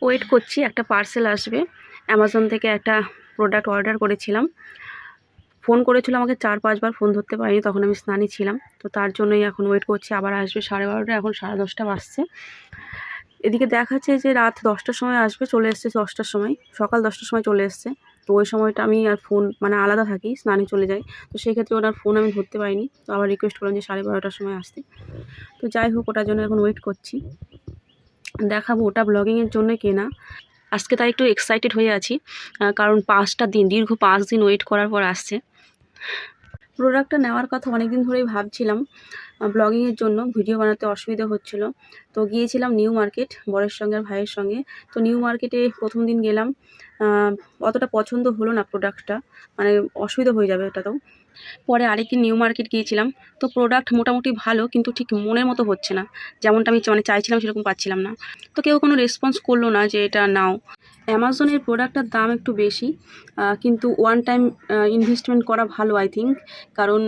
Wait করছি, একটা parcel আসবে। অ্যামাজন থেকে একটা প্রোডাক্ট অর্ডার করেছিলাম। ফোন করেছিল আমাকে 4-5 বার, ফোন ধরতে পারিনি, তখন আমি স্নানে ছিলাম। তো তার জন্যই এখন ওয়েট করছি, আবার আসবে 12:30, এখন 10:30 বাজছে। এদিকে দেখাচ্ছে যে রাত 10টার সময় আসবে, চলে এসছে 10টার সময়, সকাল 10টার সময় চলে এসছে। তো ওই সময়টা আমি আর ফোন আলাদা থাকি, স্নানে চলে যাই। তো সেই ক্ষেত্রে ওনার ফোন আমি ধরতে পারিনি। তো আবার রিকোয়েস্ট করলাম যে 12:30টার সময় আসতে। তো যাই হোক, ওটার জন্য এখন ওয়েট করছি। দেখাবো, ওটা ব্লগিংয়ের জন্য কেনা। আজকে তাই একটু এক্সাইটেড হয়ে আছি, কারণ দীর্ঘ 5 দিন ওয়েট করার পর আসছে। প্রোডাক্টটা নেওয়ার কথা অনেক দিন ধরেই ভাবছিলাম। ব্লগিংয়ের জন্য ভিডিও বানাতে অসুবিধা হচ্ছিল। তো গিয়েছিলাম নিউ মার্কেট বরের সঙ্গে আর ভাইয়ের সঙ্গে। তো নিউ মার্কেটে প্রথম দিন গেলাম, অতটা পছন্দ হলো না প্রোডাক্টটা, অসুবিধা হয়ে যাবে ওটাতেও। পরে আরেকদিন নিউ মার্কেট গিয়েছিলাম। তো প্রোডাক্ট মোটামুটি ভালো, কিন্তু ঠিক মনের মতো হচ্ছে না, যেমনটা আমি চাইছিলাম সেরকম পাচ্ছিলাম না। তো কেউ কোনো রেসপন্স করলো না যে এটা নাও। অ্যামাজনের প্রোডাক্টটার দাম একটু বেশি, কিন্তু ওয়ান টাইম ইনভেস্টমেন্ট করা ভালো আই থিঙ্ক, কারণ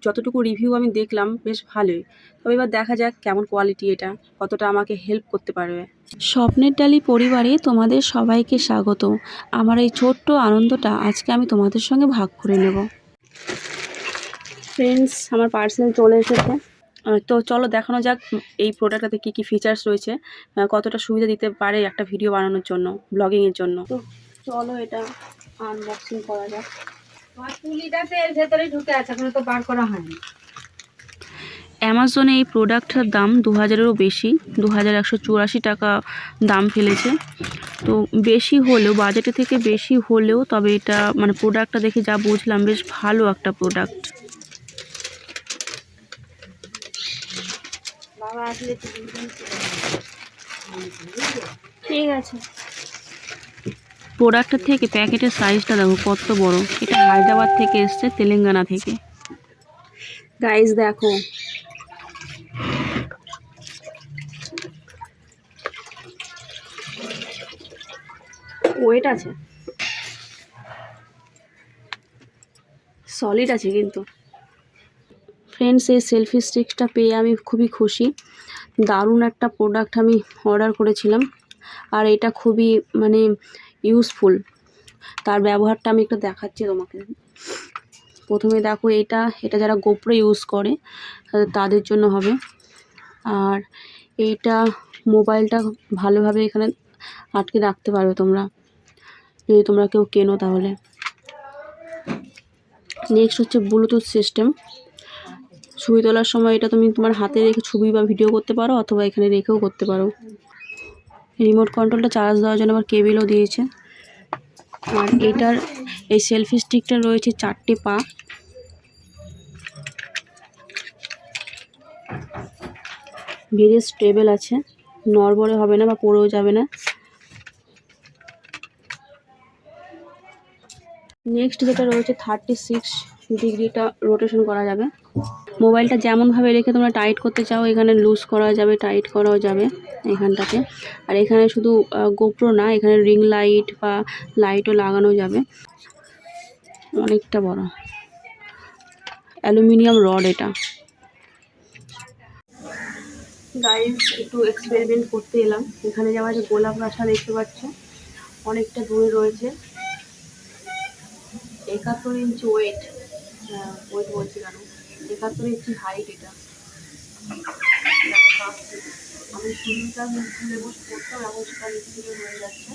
যতটুকু রিভিউ আমি দেখলাম বেশ ভালোই। তবে এবার দেখা যাক কেমন কোয়ালিটি, এটা কতটা আমাকে হেল্প করতে পারবে। স্বপ্নের ডালি পরিবারে তোমাদের সবাইকে স্বাগত। আমার এই ছোট্ট আনন্দটা আজকে আমি তোমাদের সঙ্গে ভাগ করে নেব। ফ্রেন্ডস, আমার পার্সেল চলে এসেছে। তো চলো দেখানো যাক এই প্রোডাক্টটাতে কী কী ফিচার্স রয়েছে, কতটা সুবিধা দিতে পারে একটা ভিডিও বানানোর জন্য, ব্লগিংয়ের জন্য। তো চলো এটা আনবক্সিং করা যাক। তুলিটাতে এর ভেতরে ঢুকে আছে, এখনো তো বার করা হয়নি। অ্যামাজনে এই প্রোডাক্টটার দাম 2000-এরও বেশি, 2184 টাকা দাম ফেলেছে। তো বেশি হলেও, বাজেটের থেকে বেশি হলেও, তবে এটা প্রোডাক্টটা দেখে যা বুঝলাম বেশ ভালো একটা প্রোডাক্ট। বাবা আসলে ঠিক আছে। প্রোডাক্টের থেকে প্যাকেটের সাইজটা দেখো কত বড়। এটা হায়দ্রাবাদ থেকে এসছে, তেলেঙ্গানা থেকে। গাইস দেখো, ওয়েট আছে, সলিড আছে কিন্তু। ফ্রেন্ডস, এই সেলফি স্টিকটা পেয়ে আমি খুবই খুশি। দারুণ একটা প্রোডাক্ট আমি অর্ডার করেছিলাম, আর এটা খুবই ইউজফুল। তার ব্যবহারটা আমি একটু দেখাচ্ছি তোমাকে। প্রথমে দেখো, এটা যারা গোপ্রো ইউজ করে তাদের জন্য হবে। আর এইটা মোবাইলটা ভালোভাবে এখানে আটকে রাখতে পারবে তোমরা, যদি তোমরা কেউ কেনো তাহলে। নেক্সট হচ্ছে ব্লুটুথ সিস্টেম। ছবি তোলার সময় এটা তুমি তোমার হাতে রেখে ছবি বা ভিডিও করতে পারো, অথবা এখানে রেখেও করতে পারো। রিমোট কন্ট্রোলটা চার্জ দেওয়ার জন্য আবার কেবেলও দিয়েছে। আর এটার এই সেলফি স্টিকটা রয়েছে 4টে পা। ভেরি স্টেবল আছে, নড়বড়ে হবে না বা পড়েও যাবে না। নেক্সট যেটা রয়েছে 36 ডিগ্রিটা রোটেশন করা যাবে। মোবাইলটা যেমনভাবে রেখে তোমরা টাইট করতে চাও, এখানে লুজ করা যাবে, টাইট করাও যাবে এখানটাতে। আর এখানে শুধু গোপ্রো না, এখানে রিং লাইট বা লাইটও লাগানো যাবে। অনেকটা বড় অ্যালুমিনিয়াম রড এটা। গাইস, একটু এক্সপেরিমেন্ট করতে এলাম। এখানে যাওয়া যে গোলাপ গাছটা দেখতে পাচ্ছ, অনেকটা দূরে রয়েছে। 71 ইঞ্চি ওয়েট, বলছি কেন, 71 ইঞ্চি হাইট এটা। আমি শুরুটা তুলে বসে করতাম, এখন সেটা নিচে থেকে হয়ে যাচ্ছে।